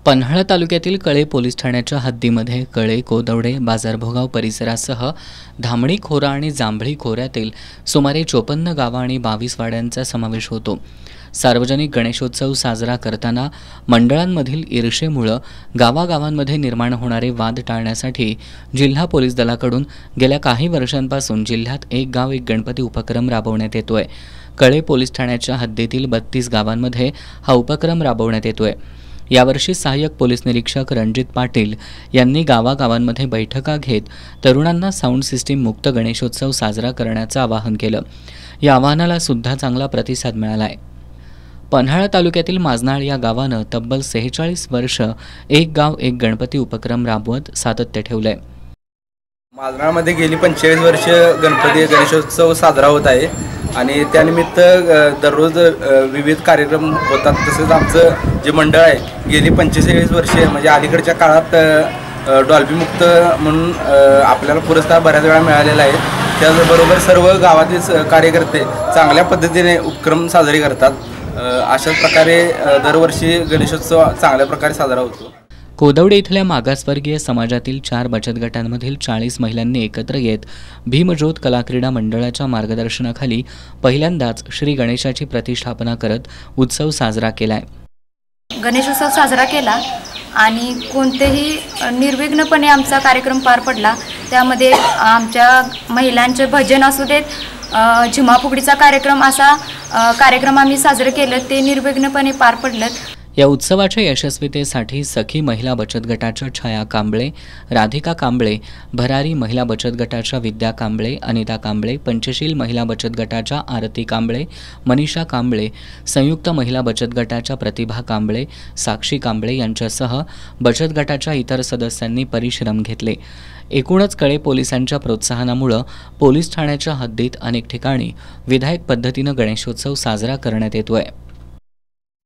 पन्हाळा तालुक्यातील कळे पोलीस ठाण्याच्या हद्दीमध्ये कळे, कोदवडे, बाजारभोगाव परिसरासह धामणी खोरा आणि जांभळी खोऱ्यातील सुमारे 54 गावं आणि 22 वाड्यांचा समावेश होतो। सार्वजनिक गणेशोत्सव साजरा करताना मंडळांमधील ईर्षेमुळे गावागावांमध्ये निर्माण होणारे वाद टाळण्यासाठी जिल्हा पोलीस दलाकडून गेल्या काही वर्षांपासून जिल्ह्यात एक गाव एक गणपती उपक्रम राबवण्यात येतोय। कळे पोलीस ठाण्याच्या हद्दीतील 32 गावांमध्ये हा उपक्रम राबवण्यात येतोय। यावर्षी सहाय्यक पोलीस निरीक्षक रणजित पाटील यांनी गावागावांमध्ये बैठका घेत तरुणांना साऊंड सिस्टीम मुक्त गणेशोत्सव साजरा करण्याचं आवाहन केलं। या आवाहनाला सुद्धा चांगला प्रतिसाद मिळाला आहे। पन्हाळा तालुक्यातील माजनाळ या गावानं तब्बल 46 वर्ष एक गाव एक गणपती उपक्रम राबवत सातत्य ठेवलंय। माजनाळमध्ये गेली 45 वर्ष गणपती गणेशोत्सव साजरा होत आहे आणि त्यानिमित्त दररोज विविध कार्यक्रम होतात। तसेच आमचं जे मंडळ आहे गेली 45 वर्षे म्हणजे अलीकडच्या काळात डॉल्बी मुक्त म्हणून आपल्याला पुरस्कार बऱ्याच वेळा मिळालेला आहे। त्याचबरोबर सर्व गावातील कार्यकर्ते चांगल्या पद्धतीने उपक्रम साजरे करतात। अशाच प्रकारे दरवर्षी गणेशोत्सव चांगल्या प्रकारे साजरा होतो। कोदवडे इथल्या मागासवर्गीय समाजातील 4 बचत गटांमधील 40 महिलांनी एकत्र येत भीमज्योत कलाक्रीडा मंडळाच्या मार्गदर्शनाखाली पहिल्यांदाच श्री गणेशाची प्रतिष्ठापना करत उत्सव साजरा केलाय। गणेशोत्सव साजरा केला आणि कोणतेही निर्विघ्नपणे आमचा कार्यक्रम पार पडला। त्यामध्ये आमच्या महिलांचे भजन असू देत, झिम्मा-फुगडीचा कार्यक्रम असा कार्यक्रम आम्ही साजरे केले, ते निर्विघ्नपणे पार पडलेत। या उत्सवाच्या यशस्वीतेसाठी सखी महिला बचत गटाच्या छाया कांबळे, राधिका कांबळे, भरारी महिला बचत गटाच्या विद्या कांबळे, अनिता कांबळे, पंचशील महिला बचत गटाच्या आरती कांबळे, मनीषा कांबळे, संयुक्त महिला बचत गटाच्या प्रतिभा कांबळे, साक्षी कांबळे यांच्यासह बचत गटाच्या इतर सदस्यांनी परिश्रम घेतले। एकूणच कळे पोलिसांच्या प्रोत्साहनामुळे पोलीस ठाण्याच्या हद्दीत अनेक ठिकाणी विधायक पद्धतीनं गणेशोत्सव साजरा करण्यात येतोय।